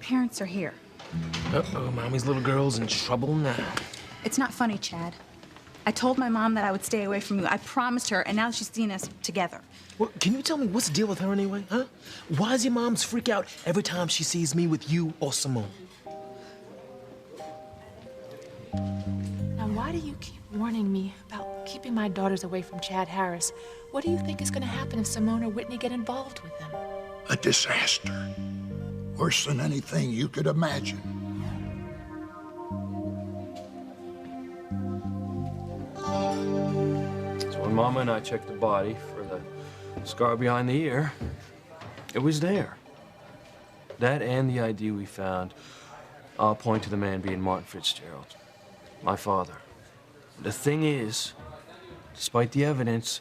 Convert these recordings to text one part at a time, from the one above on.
parents are here. Uh-oh, Mommy's little girl's in trouble now. It's not funny, Chad. I told my mom that I would stay away from you. I promised her, and now she's seen us together. Well, can you tell me what's the deal with her anyway, huh? Why does your mom's freak out every time she sees me with you or Simone? Now, why do you keep warning me about keeping my daughters away from Chad Harris? What do you think is going to happen if Simone or Whitney get involved with them? A disaster. Worse than anything you could imagine. So when Mama and I checked the body for the scar behind the ear, it was there. That and the ID we found all point to the man being Martin Fitzgerald, my father. The thing is, despite the evidence,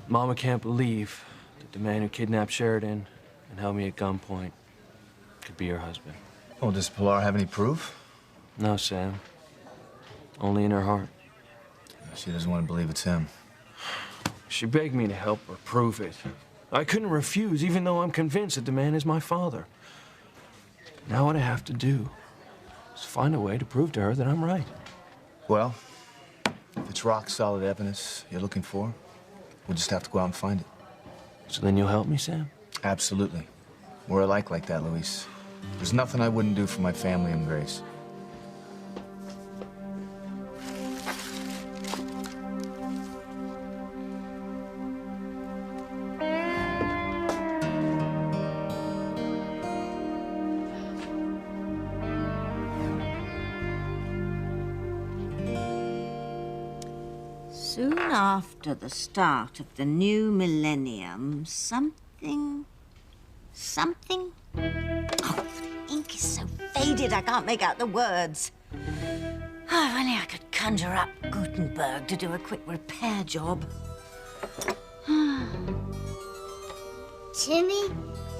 Mama can't believe that the man who kidnapped Sheridan and held me at gunpoint could be her husband. Oh, does Pilar have any proof? No, Sam. Only in her heart. She doesn't want to believe it's him. She begged me to help her prove it. I couldn't refuse, even though I'm convinced that the man is my father. Now what I have to do is find a way to prove to her that I'm right. Well, if it's rock-solid evidence you're looking for, we'll just have to go out and find it. So then you'll help me, Sam? Absolutely. We're alike like that, Luis. There's nothing I wouldn't do for my family and Grace. Soon after the start of the new millennium, something... Oh, the ink is so faded I can't make out the words. Oh, if only I could conjure up Gutenberg to do a quick repair job. Timmy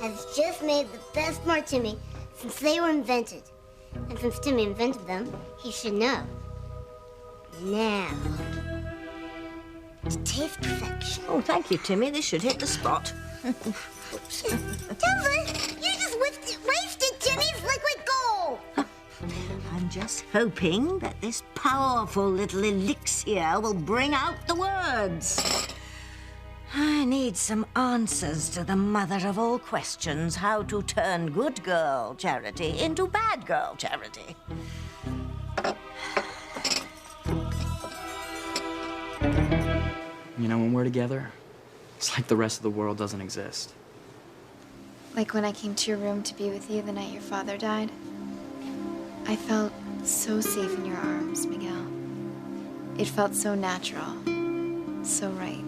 has just made the best martini since they were invented. And since Timmy invented them, he should know. Now, to taste perfection. Oh, thank you, Timmy. This should hit the spot. Dumbo, you just wasted Timmy's liquid gold. I'm just hoping that this powerful little elixir will bring out the words. I need some answers to the mother of all questions, how to turn good girl Charity into bad girl Charity. You know, when we're together, it's like the rest of the world doesn't exist. Like when I came to your room to be with you the night your father died. I felt so safe in your arms, Miguel. It felt so natural, so right.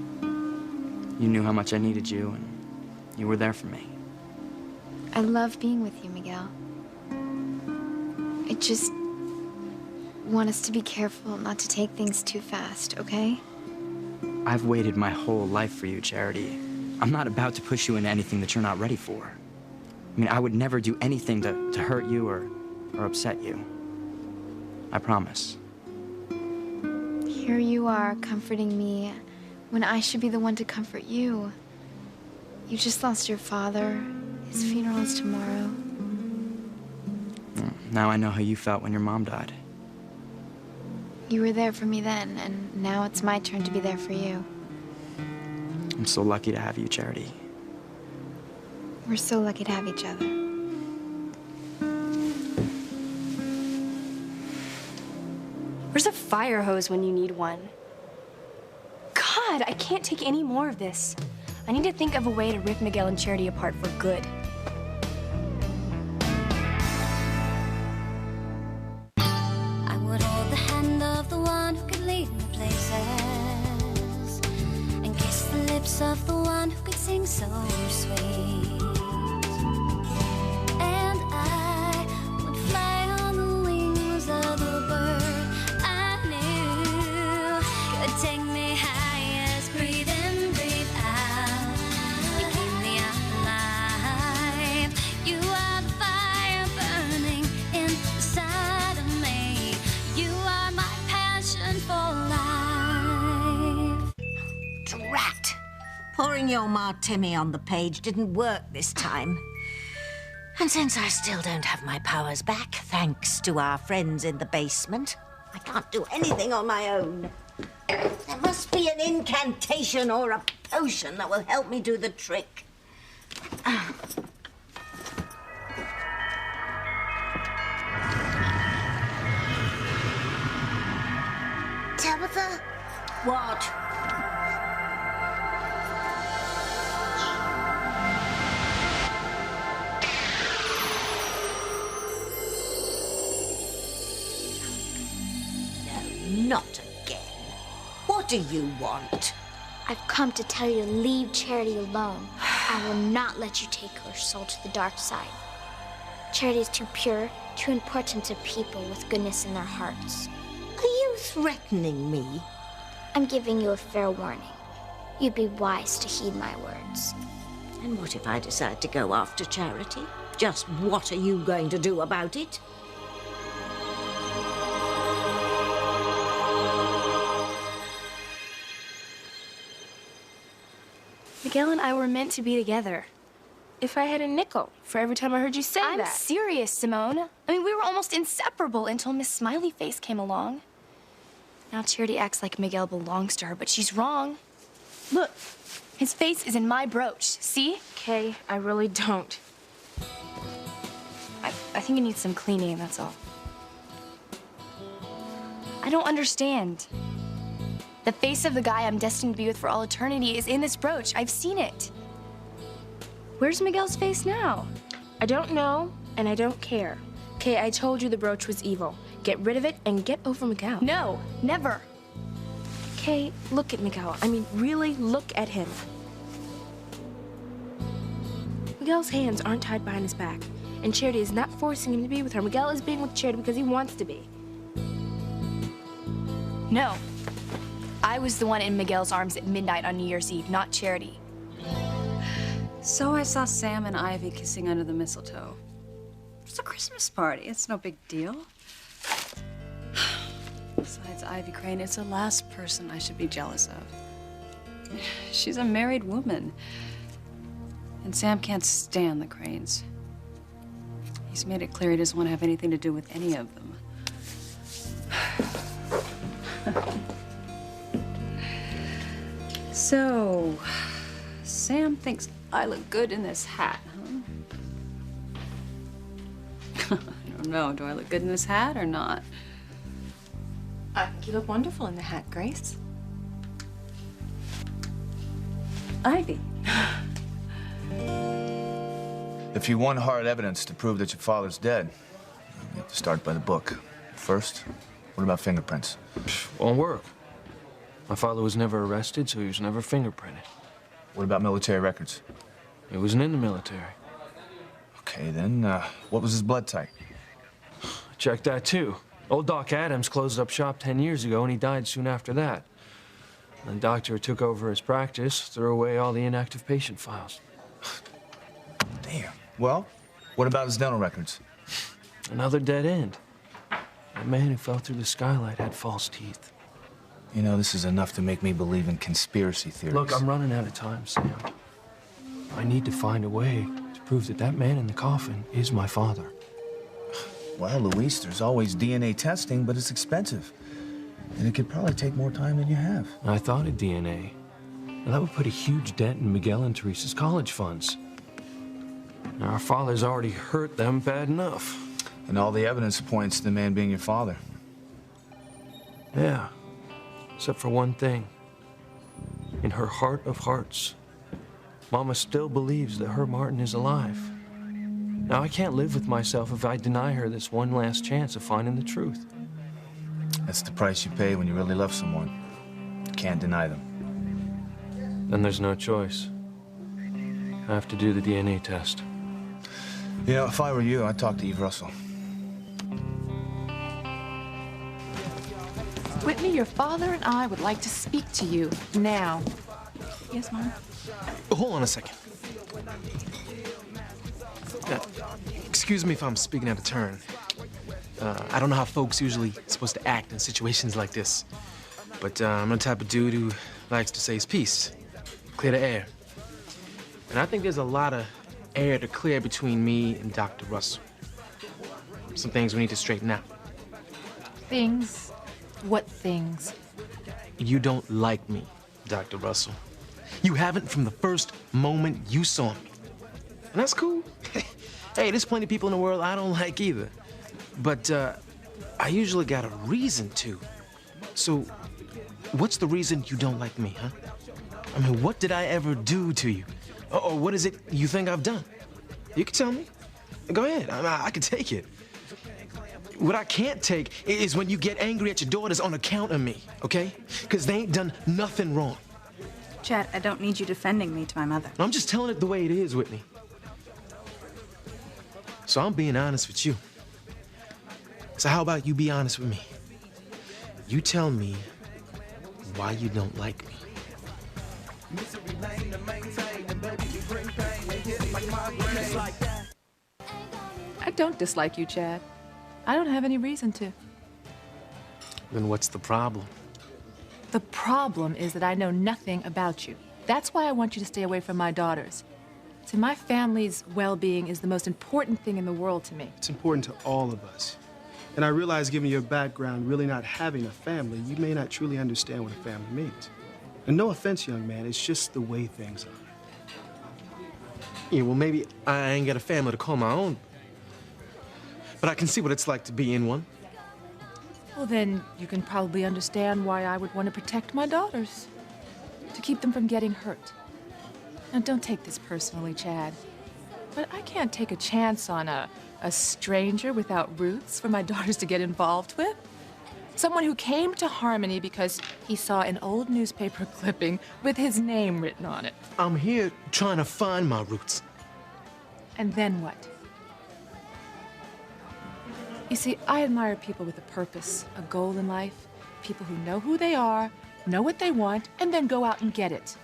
You knew how much I needed you, and you were there for me. I love being with you, Miguel. I just want us to be careful not to take things too fast, okay? I've waited my whole life for you, Charity. I'm not about to push you into anything that you're not ready for. I mean, I would never do anything to hurt you or upset you. I promise. Here you are, comforting me, when I should be the one to comfort you. You just lost your father. His funeral is tomorrow. Now I know how you felt when your mom died. You were there for me then, and now it's my turn to be there for you. I'm so lucky to have you, Charity. We're so lucky to have each other. Where's a fire hose when you need one? God, I can't take any more of this. I need to think of a way to rip Miguel and Charity apart for good. I would hold the hand of the one who could lead me places and kiss the lips of the one who could sing so sweet. And I would fly on the wings of the bird I knew could take me highest. Breathe in, breathe out. You keep me alive. You are the fire burning inside of me. You are my passion for life. Drat! Pouring your martini on the page didn't work this time. And since I still don't have my powers back, thanks to our friends in the basement, I can't do anything on my own. There must be an incantation or a potion that will help me do the trick. Tabitha? What? No, not again. What do you want? I've come to tell you to leave Charity alone. I will not let you take her soul to the dark side. Charity is too pure, too important to people with goodness in their hearts. Are you threatening me? I'm giving you a fair warning. You'd be wise to heed my words. And what if I decide to go after Charity? Just what are you going to do about it? Miguel and I were meant to be together. If I had a nickel for every time I heard you say that. I'm serious, Simone. I mean, we were almost inseparable until Miss Smiley Face came along. Now Charity acts like Miguel belongs to her, but she's wrong. Look, his face is in my brooch. See? Okay, I really don't. I think it needs some cleaning, that's all. I don't understand. The face of the guy I'm destined to be with for all eternity is in this brooch. I've seen it. Where's Miguel's face now? I don't know, and I don't care. Okay, I told you the brooch was evil. Get rid of it and get over Miguel. No, never. Okay, look at Miguel. I mean, really look at him. Miguel's hands aren't tied behind his back, and Charity is not forcing him to be with her. Miguel is being with Charity because he wants to be. No. I was the one in Miguel's arms at midnight on New Year's Eve, not Charity. So I saw Sam and Ivy kissing under the mistletoe. It's a Christmas party. It's no big deal. Besides Ivy Crane, it's the last person I should be jealous of. She's a married woman. And Sam can't stand the Cranes. He's made it clear he doesn't want to have anything to do with any of them. So, Sam thinks I look good in this hat, huh? I don't know. Do I look good in this hat or not? I think you look wonderful in the hat, Grace. Ivy. If you want hard evidence to prove that your father's dead, you have to start by the book. First, what about fingerprints? Won't work. My father was never arrested, so he was never fingerprinted. What about military records? He wasn't in the military. Okay, then, what was his blood type? Check that, too. Old Doc Adams closed up shop 10 years ago, and he died soon after that. The doctor who took over his practice threw away all the inactive patient files. Damn. Well, what about his dental records? Another dead end. The man who fell through the skylight had false teeth. You know, this is enough to make me believe in conspiracy theories. Look, I'm running out of time, Sam. I need to find a way to prove that that man in the coffin is my father. Well, Luis, there's always DNA testing, but it's expensive. And it could probably take more time than you have. I thought of DNA. Now, that would put a huge dent in Miguel and Teresa's college funds. Now, our father's already hurt them bad enough. And all the evidence points to the man being your father. Yeah. Except for one thing. In her heart of hearts, Mama still believes that her Martin is alive. Now, I can't live with myself if I deny her this one last chance of finding the truth. That's the price you pay when you really love someone. You can't deny them. Then there's no choice. I have to do the DNA test. You know, if I were you, I'd talk to Eve Russell. Whitney, your father and I would like to speak to you now. Yes, Mom? Hold on a second. Excuse me if I'm speaking out of turn. I don't know how folks usually supposed to act in situations like this, but I'm the type of dude who likes to say his piece, clear the air. And I think there's a lot of air to clear between me and Dr. Russell. Some things we need to straighten out. Things? What things? You don't like me, Dr. Russell. You haven't from the first moment you saw me. And that's cool. Hey, there's plenty of people in the world I don't like either. But I usually got a reason to. So, what's the reason you don't like me, huh? I mean, what did I ever do to you? Or what is it you think I've done? You can tell me. Go ahead. I can take it. What I can't take is when you get angry at your daughters on account of me, okay? Because they ain't done nothing wrong. Chad, I don't need you defending me to my mother. I'm just telling it the way it is, Whitney. So I'm being honest with you. So how about you be honest with me? You tell me why you don't like me. I don't dislike you, Chad. I don't have any reason to. Then what's the problem? The problem is that I know nothing about you. That's why I want you to stay away from my daughters. See, my family's well-being is the most important thing in the world to me. It's important to all of us. And I realize, given your background, really not having a family, you may not truly understand what a family means. And no offense, young man, it's just the way things are. Yeah, well, maybe I ain't got a family to call my own. But I can see what it's like to be in one. Well, then you can probably understand why I would want to protect my daughters. To keep them from getting hurt. Now, don't take this personally, Chad. But I can't take a chance on a stranger without roots for my daughters to get involved with. Someone who came to Harmony because he saw an old newspaper clipping with his name written on it. I'm here trying to find my roots. And then what? You see, I admire people with a purpose, a goal in life. People who know who they are, know what they want, and then go out and get it.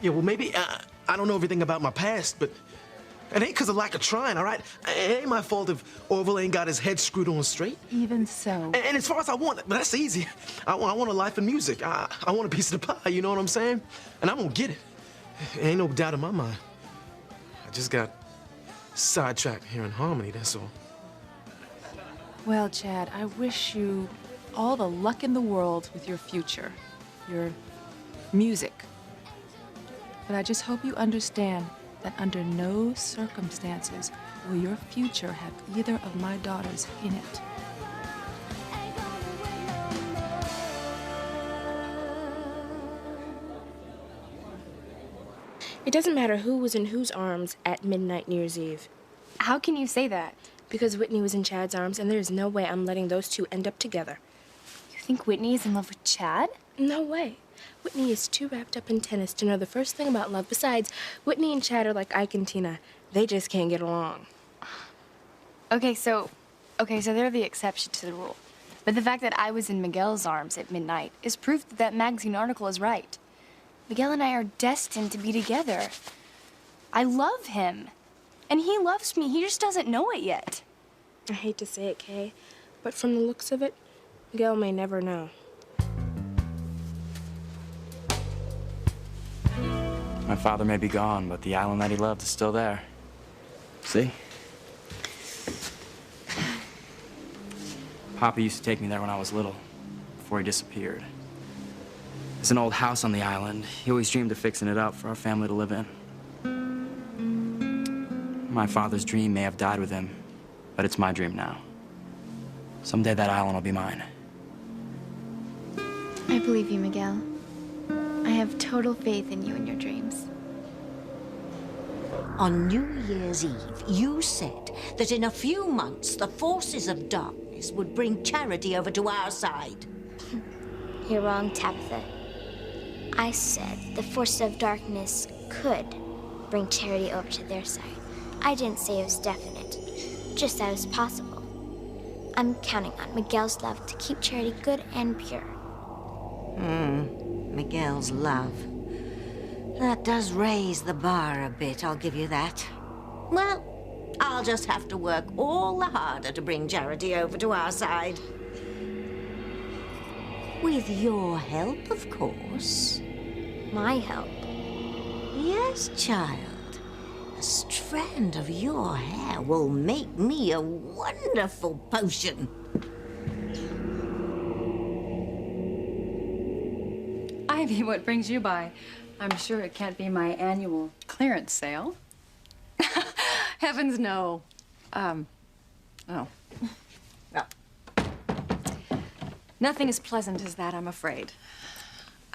Yeah, well, maybe I don't know everything about my past, but it ain't because of lack of trying, all right? It ain't my fault if Orville ain't got his head screwed on straight. Even so. And as far as I want, that's easy. I want a life in music. I want a piece of the pie, you know what I'm saying? And I'm gonna get it. Ain't no doubt in my mind. I just got sidetracked here in Harmony, that's all. Well, Chad, I wish you all the luck in the world with your future, your music. But I just hope you understand that under no circumstances will your future have either of my daughters in it. It doesn't matter who was in whose arms at midnight New Year's Eve. How can you say that? Because Whitney was in Chad's arms, and there's no way I'm letting those two end up together. You think Whitney is in love with Chad? No way. Whitney is too wrapped up in tennis to know the first thing about love. Besides, Whitney and Chad are like Ike and Tina. They just can't get along. Okay, so they're the exception to the rule. But the fact that I was in Miguel's arms at midnight is proof that that magazine article is right. Miguel and I are destined to be together. I love him. And he loves me. He just doesn't know it yet. I hate to say it, Kay, but from the looks of it, Miguel may never know. My father may be gone, but the island that he loved is still there. See? Papa used to take me there when I was little, before he disappeared. There's an old house on the island. He always dreamed of fixing it up for our family to live in. My father's dream may have died with him, but it's my dream now. Someday that island will be mine. I believe you, Miguel. I have total faith in you and your dreams. On New Year's Eve, you said that in a few months the forces of darkness would bring Charity over to our side. You're wrong, Tabitha. I said the forces of darkness could bring Charity over to their side. I didn't say it was definite, just that it was possible. I'm counting on Miguel's love to keep Charity good and pure. Miguel's love. That does raise the bar a bit, I'll give you that. Well, I'll just have to work all the harder to bring Charity over to our side. With your help, of course. My help? Yes, child. strand of your hair will make me a wonderful potion. Ivy, what brings you by? I'm sure it can't be my annual clearance sale. Heavens, no. Oh. No. Nothing as pleasant as that, I'm afraid.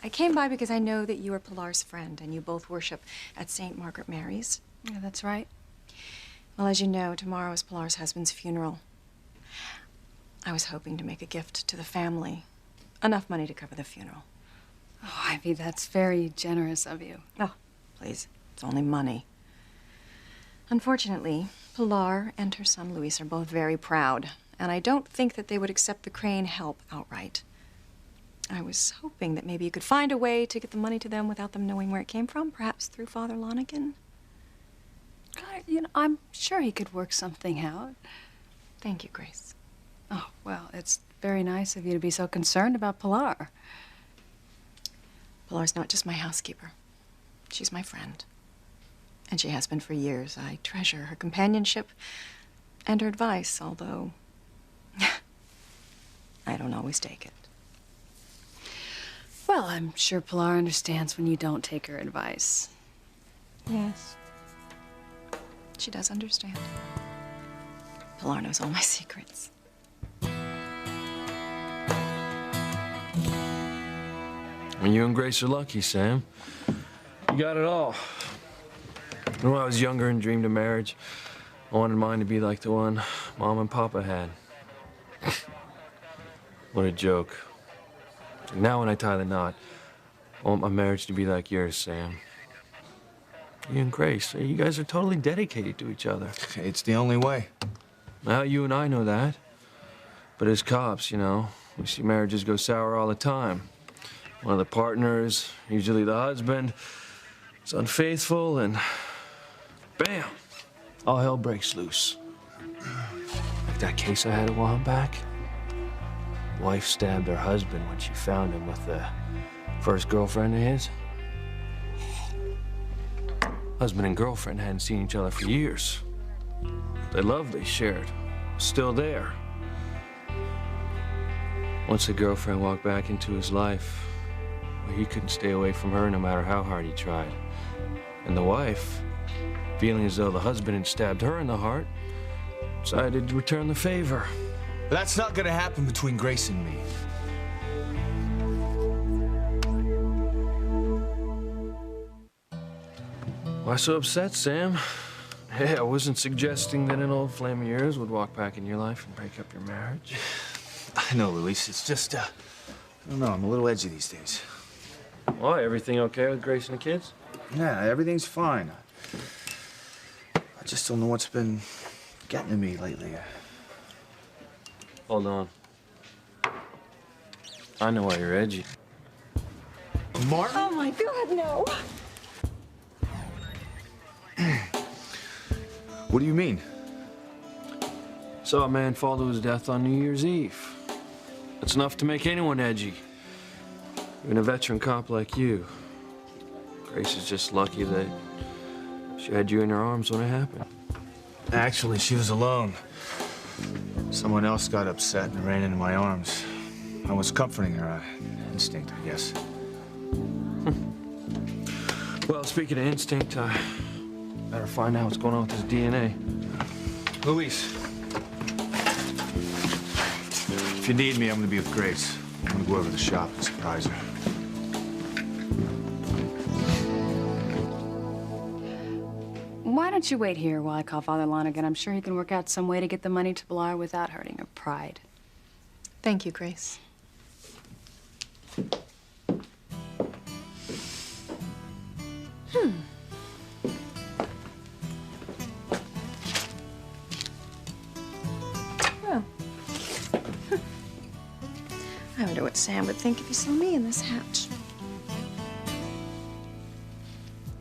I came by because I know that you are Pilar's friend and you both worship at St. Margaret Mary's. Yeah, that's right. Well, as you know, tomorrow is Pilar's husband's funeral. I was hoping to make a gift to the family. Enough money to cover the funeral. Oh, Ivy, that's very generous of you. Oh, please. It's only money. Unfortunately, Pilar and her son Luis are both very proud, and I don't think that they would accept the Crane help outright. I was hoping that maybe you could find a way to get the money to them without them knowing where it came from, perhaps through Father Lonigan. God, you know, I'm sure he could work something out. Thank you, Grace. Oh, well, it's very nice of you to be so concerned about Pilar. Pilar's not just my housekeeper. She's my friend. And she has been for years. I treasure her companionship and her advice, although I don't always take it. Well, I'm sure Pilar understands when you don't take her advice. Yes. She does understand. Pilar knows all my secrets. Well, you and Grace are lucky, Sam. You got it all. When I was younger and dreamed of marriage, I wanted mine to be like the one Mom and Papa had. What a joke. Now when I tie the knot, I want my marriage to be like yours, Sam. You and Grace, you guys are totally dedicated to each other. It's the only way. Well, you and I know that. But as cops, you know, we see marriages go sour all the time. One of the partners, usually the husband, is unfaithful and bam, all hell breaks loose. Like that case I had a while back. Wife stabbed her husband when she found him with the first girlfriend of his. Husband and girlfriend hadn't seen each other for years. The love they shared was still there. Once the girlfriend walked back into his life, well, he couldn't stay away from her no matter how hard he tried. And the wife, feeling as though the husband had stabbed her in the heart, decided to return the favor. But that's not gonna happen between Grace and me. Why so upset, Sam? Hey, I wasn't suggesting that an old flame of yours would walk back in your life and break up your marriage. I know, Luis. It's just, I don't know. I'm a little edgy these days. Why? Everything okay with Grace and the kids? Yeah, everything's fine. I just don't know what's been getting to me lately. Hold on. I know why you're edgy. Martin? Oh, my God, no. What do you mean? Saw a man fall to his death on New Year's Eve. That's enough to make anyone edgy. Even a veteran cop like you. Grace is just lucky that she had you in her arms when it happened. Actually, she was alone. Someone else got upset and ran into my arms. I was comforting her. Instinct, I guess. Well, speaking of instinct, I better find out what's going on with this DNA. Luis. If you need me, I'm gonna be with Grace. I'm gonna go over to the shop and surprise her. Why don't you wait here while I call Father Lonigan? I'm sure he can work out some way to get the money to Pilar without hurting her pride. Thank you, Grace. Well, I wonder what Sam would think if he saw me in this hat.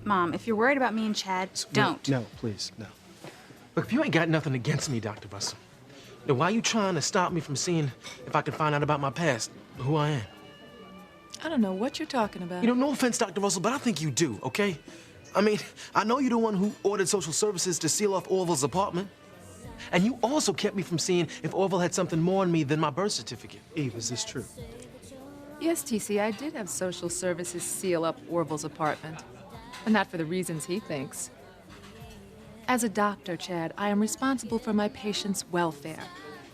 Mom, if you're worried about me and Chad, don't. No, please, no. Look, if you ain't got nothing against me, Dr. Russell, then why are you trying to stop me from seeing if I can find out about my past, who I am? I don't know what you're talking about. You know, no offense, Dr. Russell, but I think you do, okay? I mean, I know you're the one who ordered social services to seal off Orville's apartment. And you also kept me from seeing if Orville had something more on me than my birth certificate. Eve, is this true? Yes, TC, I did have social services seal up Orville's apartment. And not for the reasons he thinks. As a doctor, Chad, I am responsible for my patient's welfare.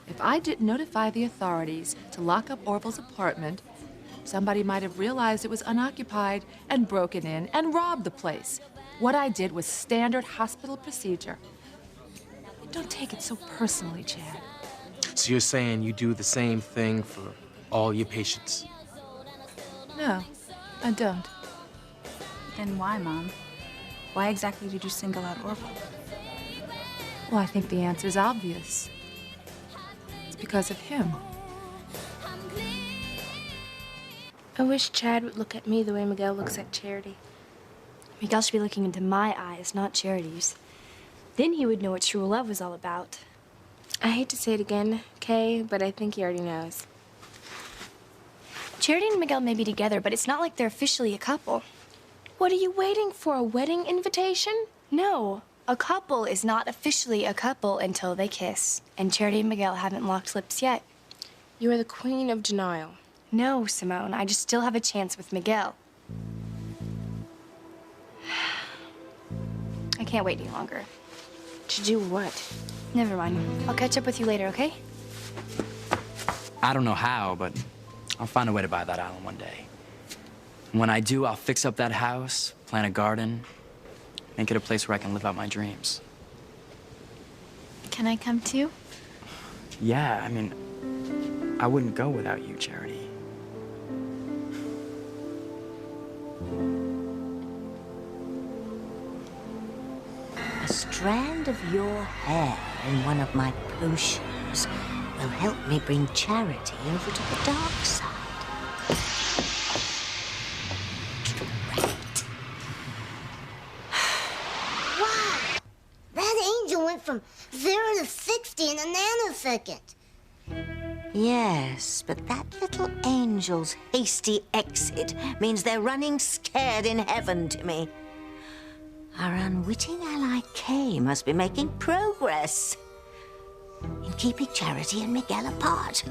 If I didn't notify the authorities to lock up Orville's apartment, somebody might have realized it was unoccupied and broken in and robbed the place. What I did was standard hospital procedure. Don't take it so personally, Chad. So you're saying you do the same thing for all your patients? No, I don't. Then why, Mom? Why exactly did you single out Orville? Well, I think the answer is obvious. It's because of him. I wish Chad would look at me the way Miguel looks at Charity. Miguel should be looking into my eyes, not Charity's. Then he would know what true love was all about. I hate to say it again, Kay, but I think he already knows. Charity and Miguel may be together, but it's not like they're officially a couple. What are you waiting for, a wedding invitation? No, a couple is not officially a couple until they kiss. And Charity and Miguel haven't locked lips yet. You are the queen of denial. No, Simone, I just still have a chance with Miguel. I can't wait any longer. To do what? Never mind. I'll catch up with you later, okay? I don't know how, but I'll find a way to buy that island one day. And when I do, I'll fix up that house, plant a garden, make it a place where I can live out my dreams. Can I come too? Yeah, I mean, I wouldn't go without you, Charity. A strand of your hair in one of my potions will help me bring Charity over to the dark side. Wow! That angel went from 0 to 60 in a nanosecond. Yes, but that little angel's hasty exit means they're running scared in heaven to me. Our unwitting ally Kay must be making progress in keeping Charity and Miguel apart.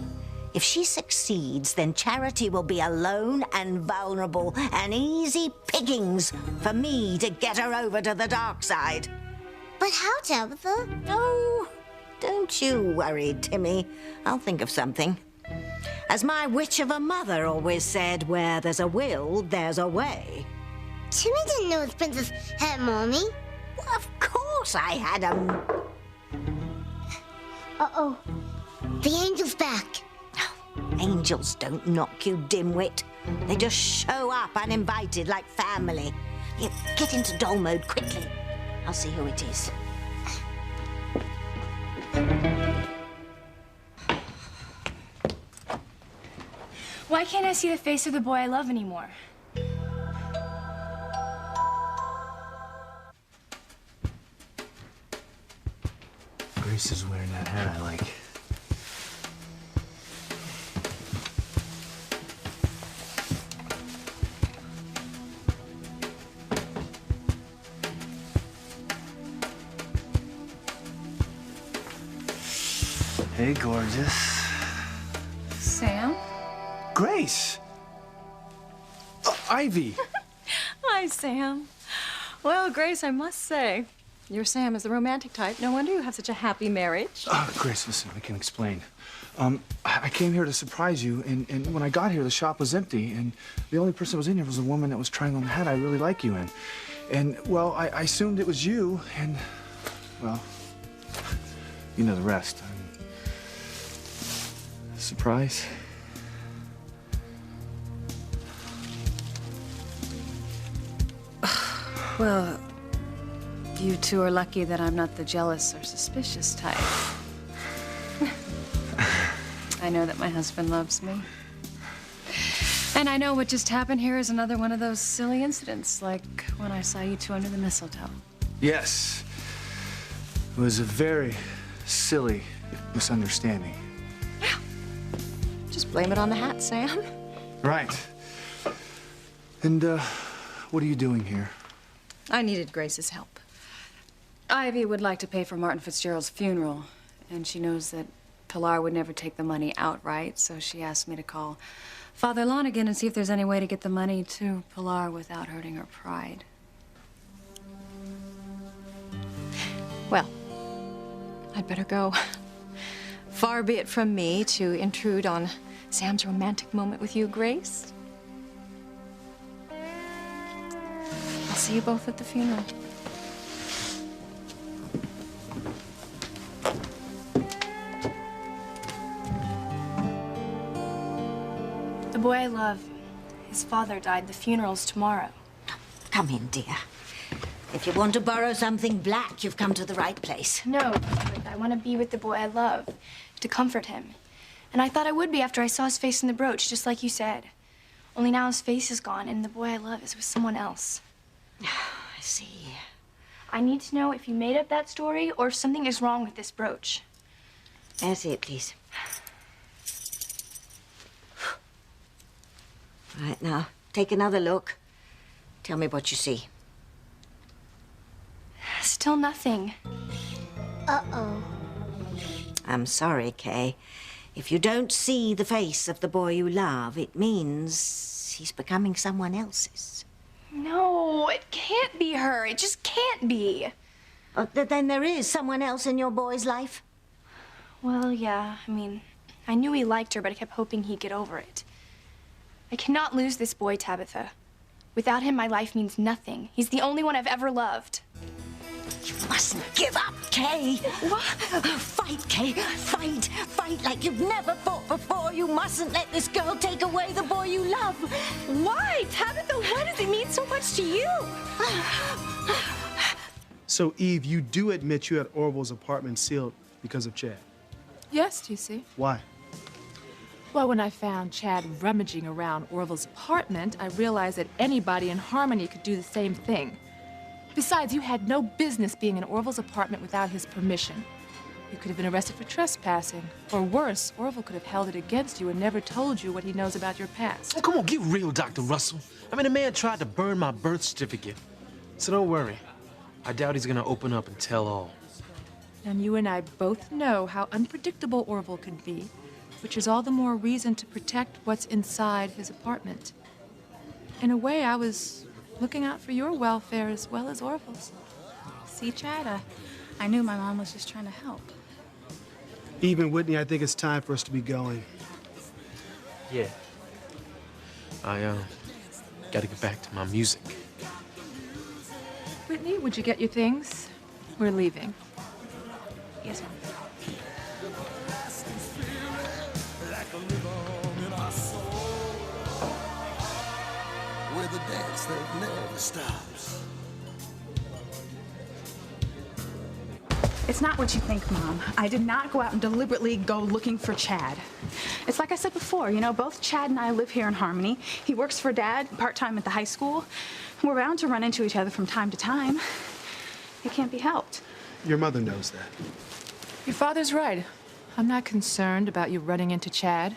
If she succeeds, then Charity will be alone and vulnerable, and easy pickings for me to get her over to the dark side. But how, Tabitha? Oh, don't you worry, Timmy. I'll think of something. As my witch of a mother always said, where there's a will, there's a way. Timmy didn't know his princess had Mommy. Well, of course I had a... Uh-oh. The angel's back. Angels don't knock, you dimwit. They just show up uninvited like family. You get into doll mode quickly. I'll see who it is. Why can't I see the face of the boy I love anymore? Grace is wearing that hat I like. Hey, gorgeous. Sam? Grace! Ivy! Hi, Sam. Well, Grace, I must say, your Sam is the romantic type. No wonder you have such a happy marriage. Grace, listen, I can explain. I came here to surprise you, and when I got here, the shop was empty, and the only person that was in here was a woman that was trying on the hat I really like you in. And, well, I assumed it was you, and, well, you know the rest. Surprise? Well, you two are lucky that I'm not the jealous or suspicious type. I know that my husband loves me. And I know what just happened here is another one of those silly incidents, like when I saw you two under the mistletoe. Yes. It was a very silly misunderstanding. Just blame it on the hat, Sam. Right. And, what are you doing here? I needed Grace's help. Ivy would like to pay for Martin Fitzgerald's funeral, and she knows that Pilar would never take the money outright, so she asked me to call Father Lonigan and see if there's any way to get the money to Pilar without hurting her pride. Well, I'd better go. Far be it from me to intrude on Sam's romantic moment with you, Grace. I'll see you both at the funeral. The boy I love, his father died. The funeral's tomorrow. Come in, dear. If you want to borrow something black, you've come to the right place. No, but I want to be with the boy I love, to comfort him. And I thought I would be after I saw his face in the brooch, just like you said. Only now his face is gone, and the boy I love is with someone else. I see. I need to know if you made up that story or if something is wrong with this brooch. May I see it, please? Right, now, take another look. Tell me what you see. Still nothing. Uh-oh. I'm sorry, Kay. If you don't see the face of the boy you love, it means he's becoming someone else's. No, it can't be her. It just can't be. Then there is someone else in your boy's life? Well, yeah. I mean, I knew he liked her, but I kept hoping he'd get over it. I cannot lose this boy, Tabitha. Without him, my life means nothing. He's the only one I've ever loved. You mustn't give up, Kay. What? Fight, Kay. Fight. Fight like you've never fought before. You mustn't let this girl take away the boy you love. Why? Tabitha, why does it mean so much to you? So, Eve, you do admit you had Orville's apartment sealed because of Chad? Yes, TC. Why? Well, when I found Chad rummaging around Orville's apartment, I realized that anybody in Harmony could do the same thing. Besides, you had no business being in Orville's apartment without his permission. You could have been arrested for trespassing. Or worse, Orville could have held it against you and never told you what he knows about your past. Oh, come on, get real, Dr. Russell. I mean, the man tried to burn my birth certificate. So don't worry. I doubt he's gonna open up and tell all. And you and I both know how unpredictable Orville can be, which is all the more reason to protect what's inside his apartment. In a way, I was looking out for your welfare as well as Orville's. See, Chad, I knew my mom was just trying to help. Eve and Whitney, I think it's time for us to be going. Yeah. I, gotta get back to my music. Whitney, would you get your things? We're leaving. Yes, Mom. With a dance that never stops. It's not what you think, Mom. I did not go out and deliberately go looking for Chad. It's like I said before, you know, both Chad and I live here in Harmony. He works for Dad part-time at the high school. We're bound to run into each other from time to time. It can't be helped. Your mother knows that. Your father's right. I'm not concerned about you running into Chad.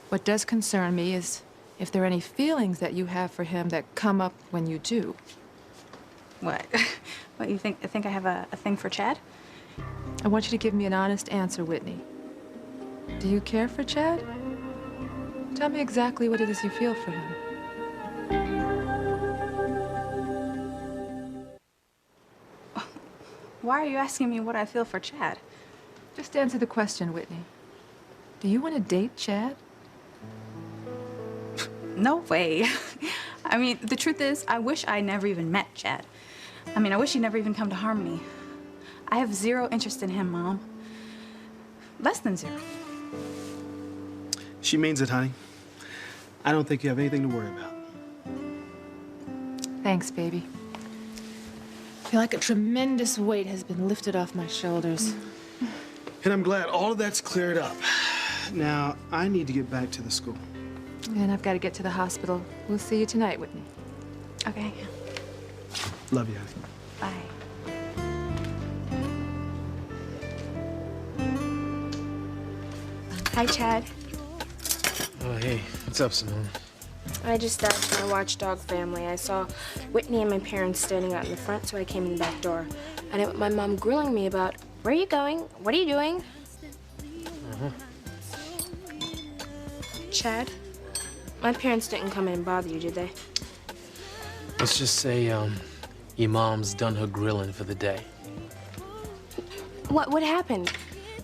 What does concern me is if there are any feelings that you have for him that come up when you do. What? What, you think I have a thing for Chad? I want you to give me an honest answer, Whitney. Do you care for Chad? Tell me exactly what it is you feel for him. Why are you asking me what I feel for Chad? Just answer the question, Whitney. Do you want to date Chad? No way. I mean, the truth is, I wish I never even met Chad. I mean, I wish he'd never even come to Harmony. I have zero interest in him, Mom. Less than zero. She means it, honey. I don't think you have anything to worry about. Thanks, baby. I feel like a tremendous weight has been lifted off my shoulders. And I'm glad all of that's cleared up. Now, I need to get back to the school. And I've got to get to the hospital. We'll see you tonight, Whitney. Okay. Love you, honey. Bye. Hi, Chad. Oh, hey. What's up, Simone? I just asked my watchdog family. I saw Whitney and my parents standing out in the front, so I came in the back door. And it, my mom grilling me about, where are you going? What are you doing? Chad, my parents didn't come in and bother you, did they? Let's just say, your mom's done her grilling for the day. What happened?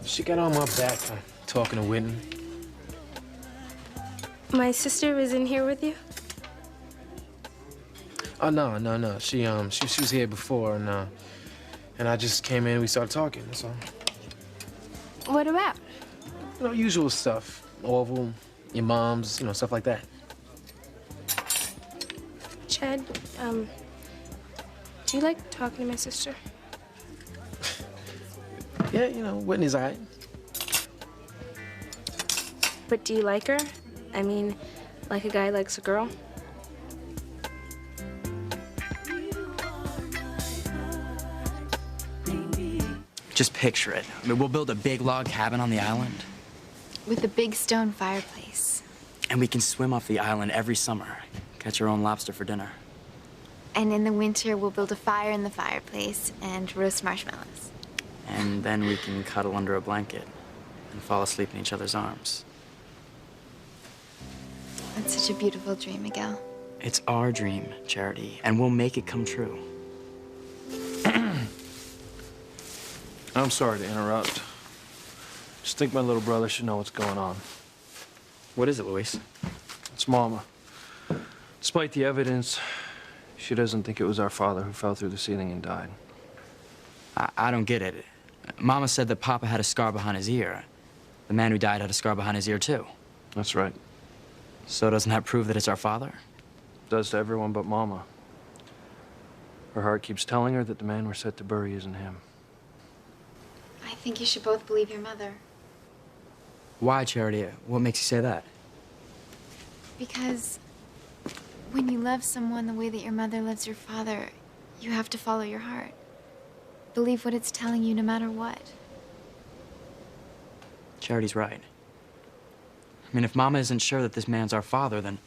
She got on my back talking to Whitney. My sister was in here with you? Oh, no. She was here before, and I just came in and we started talking, that's all. What about? You know, usual stuff. Orville, your mom's, you know, stuff like that. Chad, do you like talking to my sister? Yeah, you know, Whitney's all right. But do you like her? I mean, like a guy likes a girl? Just picture it. I mean, we'll build a big log cabin on the island. With a big stone fireplace. And we can swim off the island every summer. Catch our own lobster for dinner. And in the winter, we'll build a fire in the fireplace and roast marshmallows. And then we can cuddle under a blanket and fall asleep in each other's arms. That's such a beautiful dream, Miguel. It's our dream, Charity, and we'll make it come true. I'm sorry to interrupt. Just think my little brother should know what's going on. What is it, Luis? It's Mama. Despite the evidence, she doesn't think it was our father who fell through the ceiling and died. I don't get it. Mama said that Papa had a scar behind his ear. The man who died had a scar behind his ear, too. That's right. So doesn't that prove that it's our father? Does to everyone but Mama. Her heart keeps telling her that the man we're set to bury isn't him. I think you should both believe your mother. Why, Charity? What makes you say that? Because when you love someone the way that your mother loves your father, you have to follow your heart. Believe what it's telling you no matter what. Charity's right. I mean, if Mama isn't sure that this man's our father, then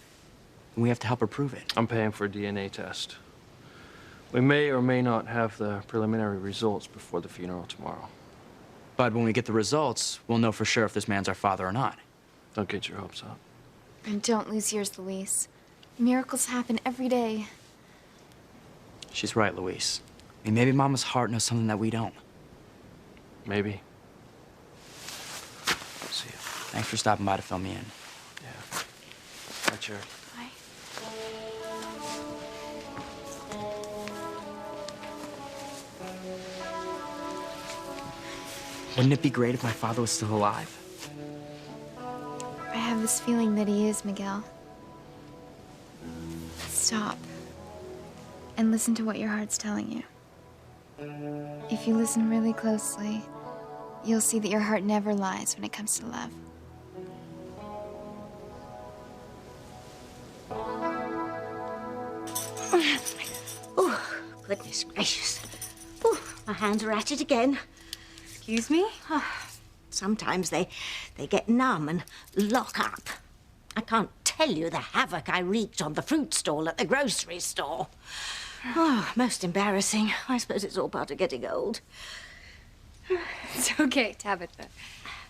we have to help her prove it. I'm paying for a DNA test. We may or may not have the preliminary results before the funeral tomorrow. But when we get the results, we'll know for sure if this man's our father or not. Don't get your hopes up. And don't lose yours, Luis. Miracles happen every day. She's right, Luis. I mean, maybe Mama's heart knows something that we don't. Maybe. See you. Thanks for stopping by to fill me in. Yeah. Bye, Charity. Bye. Wouldn't it be great if my father was still alive? I have this feeling that he is, Miguel. Stop. And listen to what your heart's telling you. If you listen really closely, you'll see that your heart never lies when it comes to love. Oh, goodness gracious. Oh, my hands are at it again. Excuse me? Sometimes they get numb and lock up. I can't tell you the havoc I wreaked on the fruit stall at the grocery store. Oh, most embarrassing. I suppose it's all part of getting old. It's okay, Tabitha.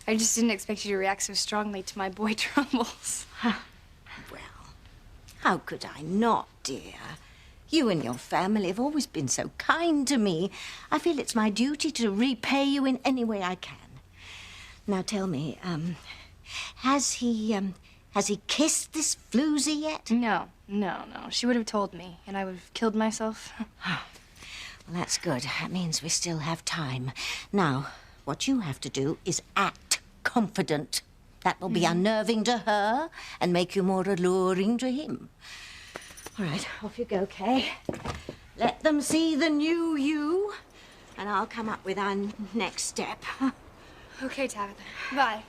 I just didn't expect you to react so strongly to my boy troubles. Well, how could I not, dear? You and your family have always been so kind to me. I feel it's my duty to repay you in any way I can. Now tell me, has he kissed this floozy yet? No. She would have told me, and I would have killed myself. Well, that's good. That means we still have time. Now, what you have to do is act confident. That will be unnerving to her and make you more alluring to him. All right, off you go, Kay. Let them see the new you, and I'll come up with our next step. Okay, Tabitha. Bye.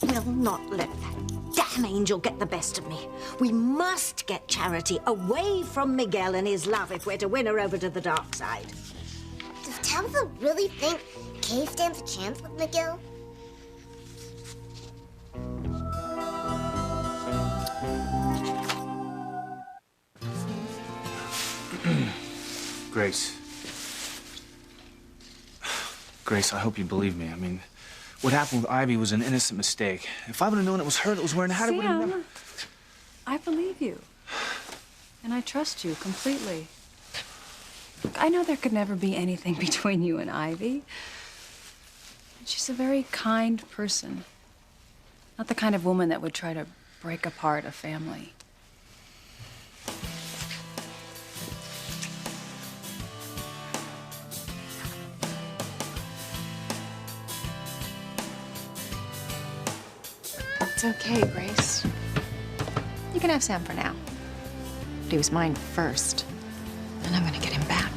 We'll not let that damn angel get the best of me. We must get Charity away from Miguel and his love if we're to win her over to the dark side. Does Tabitha really think K stands a chance with Miguel? Grace. Grace, I hope you believe me. I mean, what happened with Ivy was an innocent mistake. If I would have known it was her that was wearing the hat, I would have never... I believe you. And I trust you completely. Look, I know there could never be anything between you and Ivy. She's a very kind person. Not the kind of woman that would try to break apart a family. It's okay, Grace. You can have Sam for now. But he was mine first. And I'm gonna get him back.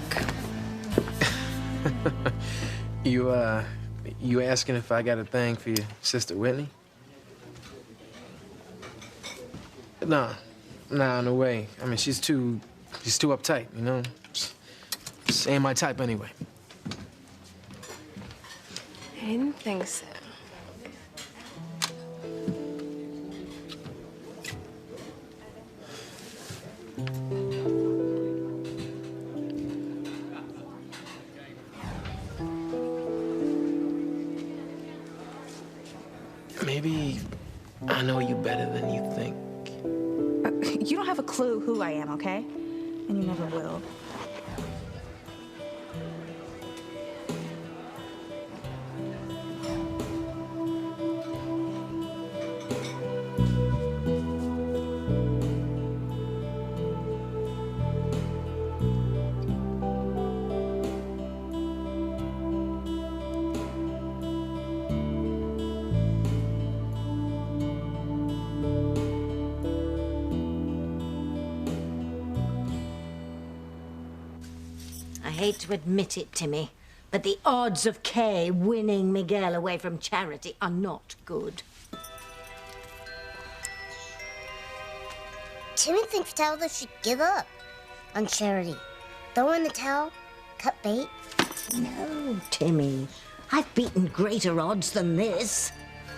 You asking if I got a thing for your sister Whitney? Nah, no way. I mean, she's too uptight, you know? She ain't my type anyway. I didn't think so. Maybe I know you better than you think. You don't have a clue who I am, okay? And you never will. I hate to admit it, Timmy, but the odds of Kay winning Miguel away from Charity are not good. Timmy thinks Talbot should give up on Charity. Throw in the towel, cut bait. No, Timmy. I've beaten greater odds than this.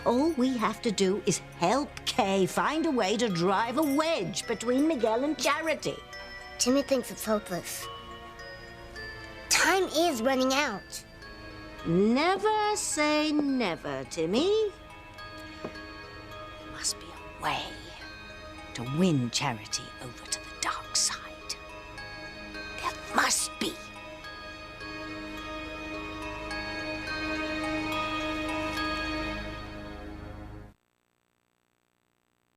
All we have to do is help Kay find a way to drive a wedge between Miguel and Charity. Timmy thinks it's hopeless. Time is running out. Never say never, Timmy. There must be a way to win Charity over to the dark side. There must be.